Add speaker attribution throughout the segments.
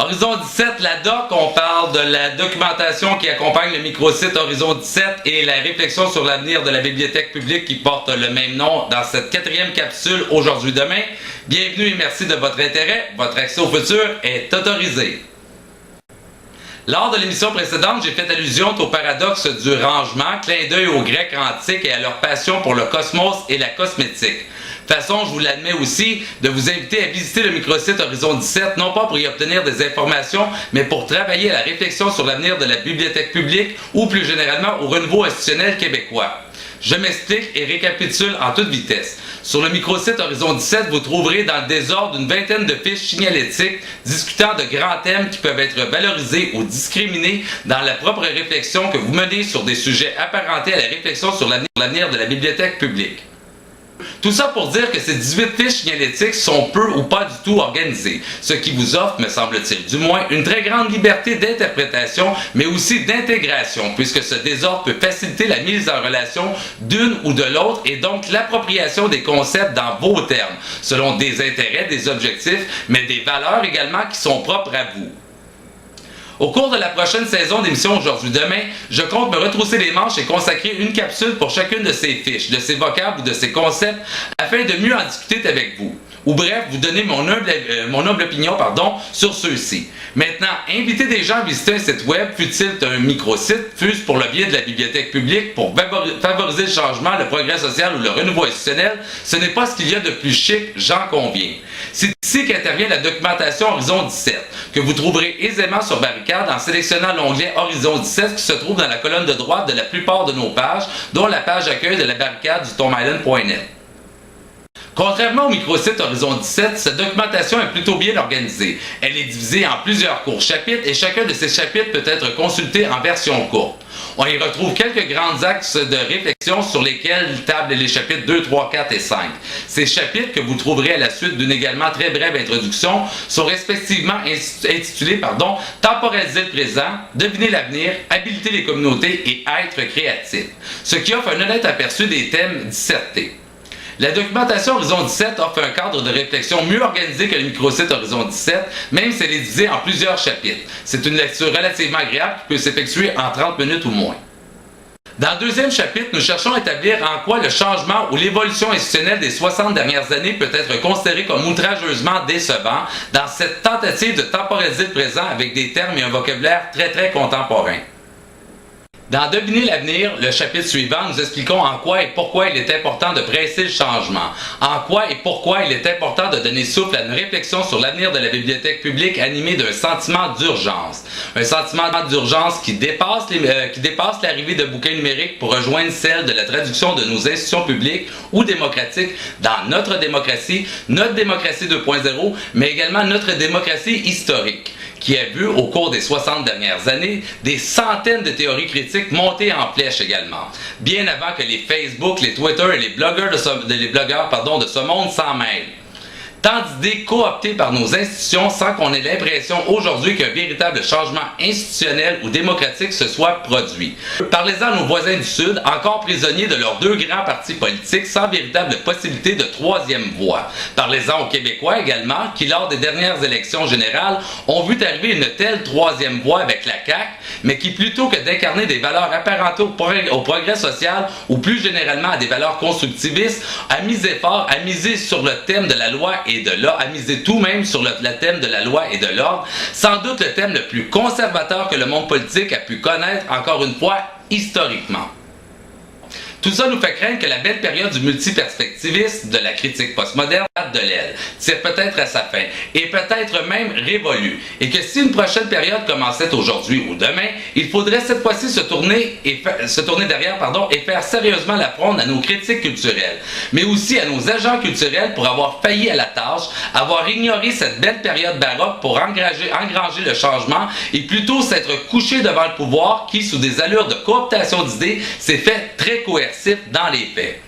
Speaker 1: Horizon 17, la doc, on parle de la documentation qui accompagne le microsite Horizon 17 et la réflexion sur l'avenir de la bibliothèque publique qui porte le même nom dans cette 4e capsule aujourd'hui-demain. Bienvenue et merci de votre intérêt. Votre accès au futur est autorisé. Lors de l'émission précédente, j'ai fait allusion au paradoxe du rangement, clin d'œil aux Grecs antiques et à leur passion pour le cosmos et la cosmétique. De toute façon, je vous l'admets aussi, de vous inviter à visiter le microsite Horizon 17, non pas pour y obtenir des informations, mais pour travailler à la réflexion sur l'avenir de la bibliothèque publique ou plus généralement au renouveau institutionnel québécois. Je m'explique et récapitule en toute vitesse. Sur le microsite Horizon 17, vous trouverez dans le désordre une vingtaine de fiches signalétiques discutant de grands thèmes qui peuvent être valorisés ou discriminés dans la propre réflexion que vous menez sur des sujets apparentés à la réflexion sur l'avenir de la bibliothèque publique. Tout ça pour dire que ces 18 fiches signalétiques sont peu ou pas du tout organisées, ce qui vous offre, me semble-t-il, du moins une très grande liberté d'interprétation, mais aussi d'intégration, puisque ce désordre peut faciliter la mise en relation d'une ou de l'autre et donc l'appropriation des concepts dans vos termes, selon des intérêts, des objectifs, mais des valeurs également qui sont propres à vous. Au cours de la prochaine saison d'émission Aujourd'hui-Demain, je compte me retrousser les manches et consacrer une capsule pour chacune de ces fiches, de ces vocables ou de ces concepts afin de mieux en discuter avec vous. Ou bref, vous donner mon humble opinion sur ceux-ci. Maintenant, inviter des gens à visiter un site web, fût-il un microsite, fût-ce pour le biais de la bibliothèque publique, pour favoriser le changement, le progrès social ou le renouveau institutionnel, ce n'est pas ce qu'il y a de plus chic, j'en conviens. C'est ici qu'intervient la documentation Horizon 17, que vous trouverez aisément sur Barricade en sélectionnant l'onglet Horizon 17 qui se trouve dans la colonne de droite de la plupart de nos pages, dont la page accueil de la Barricade du tomisland.net. Contrairement au microsite Horizon 17, cette documentation est plutôt bien organisée. Elle est divisée en plusieurs courts chapitres et chacun de ces chapitres peut être consulté en version courte. On y retrouve quelques grands axes de réflexion sur lesquels tablent les chapitres 2, 3, 4 et 5. Ces chapitres, que vous trouverez à la suite d'une également très brève introduction, sont respectivement intitulés Temporaliser le présent, Deviner l'avenir, Habiliter les communautés et Être créatif, ce qui offre un honnête aperçu des thèmes dissertés. La documentation Horizon 17 offre un cadre de réflexion mieux organisé que le microsite Horizon 17, même si elle est divisée en plusieurs chapitres. C'est une lecture relativement agréable qui peut s'effectuer en 30 minutes ou moins. Dans le deuxième chapitre, nous cherchons à établir en quoi le changement ou l'évolution institutionnelle des 60 dernières années peut être considéré comme outrageusement décevant dans cette tentative de temporaliser le présent avec des termes et un vocabulaire très contemporains. Dans Deviner l'avenir, le chapitre suivant, nous expliquons en quoi et pourquoi il est important de presser le changement, en quoi et pourquoi il est important de donner souffle à une réflexion sur l'avenir de la bibliothèque publique animée d'un sentiment d'urgence. Un sentiment d'urgence qui dépasse l'arrivée de bouquins numériques pour rejoindre celle de la traduction de nos institutions publiques ou démocratiques dans notre démocratie 2.0, mais également notre démocratie historique, qui a vu, au cours des 60 dernières années, des centaines de théories critiques monter en flèche également, bien avant que les Facebook, les Twitter et les blogueurs de ce monde s'en mêlent. Tant d'idées cooptées par nos institutions sans qu'on ait l'impression aujourd'hui qu'un véritable changement institutionnel ou démocratique se soit produit. Parlez-en à nos voisins du Sud, encore prisonniers de leurs deux grands partis politiques sans véritable possibilité de troisième voie. Parlez-en aux Québécois également, qui lors des dernières élections générales ont vu arriver une telle troisième voie avec la CAQ, mais qui plutôt que d'incarner des valeurs apparentées au progrès social ou plus généralement à des valeurs constructivistes, a misé sur le thème de la loi à miser tout même sur le thème de la loi et de l'ordre, sans doute le thème le plus conservateur que le monde politique a pu connaître, encore une fois, historiquement. Tout ça nous fait craindre que la belle période du multiperspectivisme, de la critique postmoderne, date de l'aile, tire peut-être à sa fin, et peut-être même révolue, et que si une prochaine période commençait aujourd'hui ou demain, il faudrait cette fois-ci se tourner derrière et faire sérieusement la fronde à nos critiques culturelles, mais aussi à nos agents culturels pour avoir failli à la tâche, avoir ignoré cette belle période baroque pour engranger le changement, et plutôt s'être couché devant le pouvoir qui, sous des allures de cooptation d'idées, s'est fait très coercitif dans les faits.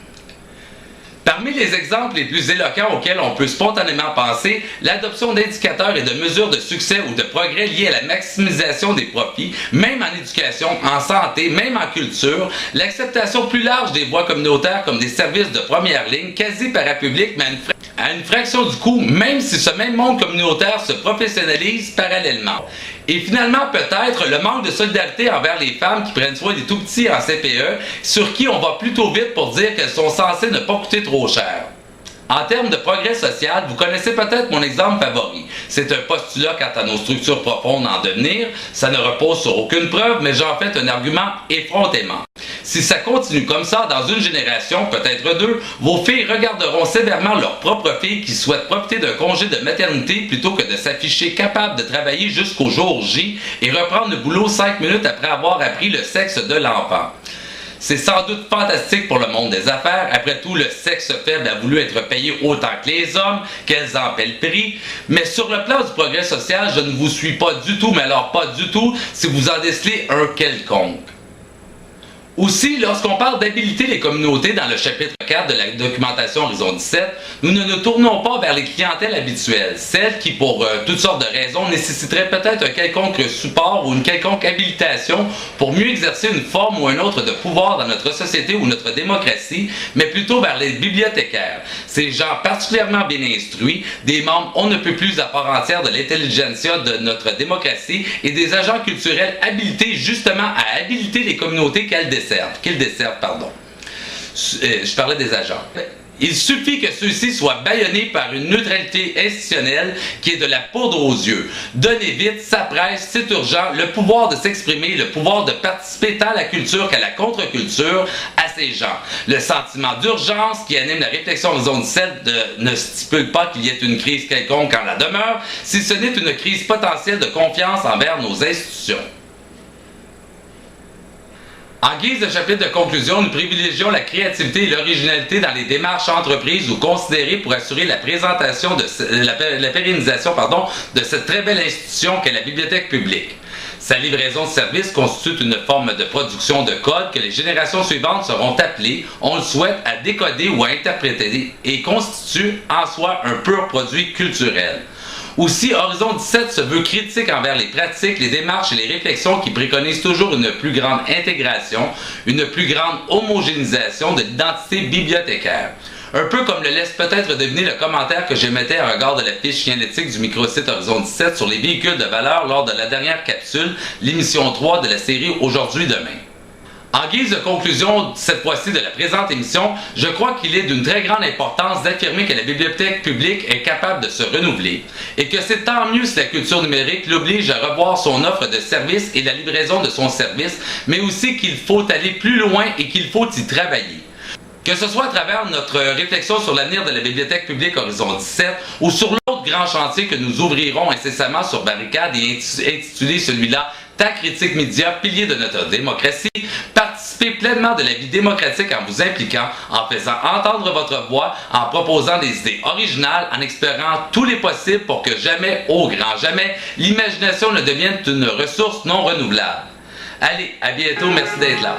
Speaker 1: Parmi les exemples les plus éloquents auxquels on peut spontanément penser, l'adoption d'indicateurs et de mesures de succès ou de progrès liés à la maximisation des profits, même en éducation, en santé, même en culture, l'acceptation plus large des voies communautaires comme des services de première ligne, quasi parapublics, mais à une fraction du coût, même si ce même monde communautaire se professionnalise parallèlement. Et finalement, peut-être le manque de solidarité envers les femmes qui prennent soin des tout-petits en CPE, sur qui on va plutôt vite pour dire qu'elles sont censées ne pas coûter trop cher. En termes de progrès social, vous connaissez peut-être mon exemple favori. C'est un postulat quant à nos structures profondes en devenir. Ça ne repose sur aucune preuve, mais j'en fais un argument effrontément. Si ça continue comme ça, dans une génération, peut-être deux, vos filles regarderont sévèrement leurs propres filles qui souhaitent profiter d'un congé de maternité plutôt que de s'afficher capables de travailler jusqu'au jour J et reprendre le boulot 5 minutes après avoir appris le sexe de l'enfant. C'est sans doute fantastique pour le monde des affaires. Après tout, le sexe faible a voulu être payé autant que les hommes, qu'elles en paient le prix. Mais sur le plan du progrès social, je ne vous suis pas du tout, mais alors pas du tout, si vous en décelez un quelconque. Aussi, lorsqu'on parle d'habiliter les communautés dans le chapitre 4 de la documentation Horizon 17, nous ne nous tournons pas vers les clientèles habituelles, celles qui, pour toutes sortes de raisons, nécessiteraient peut-être un quelconque support ou une quelconque habilitation pour mieux exercer une forme ou une autre de pouvoir dans notre société ou notre démocratie, mais plutôt vers les bibliothécaires. Ces gens particulièrement bien instruits, des membres on ne peut plus à part entière de l'intelligentsia de notre démocratie et des agents culturels habilités justement à habiliter les communautés qu'ils desservent. Je parlais des agents. Il suffit que ceux-ci soient bâillonnés par une neutralité institutionnelle qui est de la poudre aux yeux. Donnez vite, ça presse, c'est urgent, le pouvoir de s'exprimer, le pouvoir de participer tant à la culture qu'à la contre-culture à ces gens. Le sentiment d'urgence qui anime la réflexion Horizon 17 ne stipule pas qu'il y ait une crise quelconque en la demeure, si ce n'est une crise potentielle de confiance envers nos institutions. En guise de chapitre de conclusion, nous privilégions la créativité et l'originalité dans les démarches entreprises ou considérées pour assurer la pérennisation de cette très belle institution qu'est la bibliothèque publique. Sa livraison de services constitue une forme de production de code que les générations suivantes seront appelées, on le souhaite, à décoder ou à interpréter et constitue en soi un pur produit culturel. Aussi, Horizon 17 se veut critique envers les pratiques, les démarches et les réflexions qui préconisent toujours une plus grande intégration, une plus grande homogénéisation de l'identité bibliothécaire. Un peu comme le laisse peut-être deviner le commentaire que j'émettais à regard de la fiche signalétique du microsite Horizon 17 sur les véhicules de valeur lors de la dernière capsule, l'émission 3 de la série Aujourd'hui-Demain. En guise de conclusion, cette fois-ci de la présente émission, je crois qu'il est d'une très grande importance d'affirmer que la bibliothèque publique est capable de se renouveler et que c'est tant mieux si la culture numérique l'oblige à revoir son offre de services et la livraison de son service, mais aussi qu'il faut aller plus loin et qu'il faut y travailler. Que ce soit à travers notre réflexion sur l'avenir de la bibliothèque publique Horizon 17 ou sur l'autre grand chantier que nous ouvrirons incessamment sur Barricade et intitulé celui-là « Ta critique média, pilier de notre démocratie », participez pleinement de la vie démocratique en vous impliquant, en faisant entendre votre voix, en proposant des idées originales, en explorant tous les possibles pour que jamais, au grand jamais, l'imagination ne devienne une ressource non renouvelable. Allez, à bientôt, merci d'être là.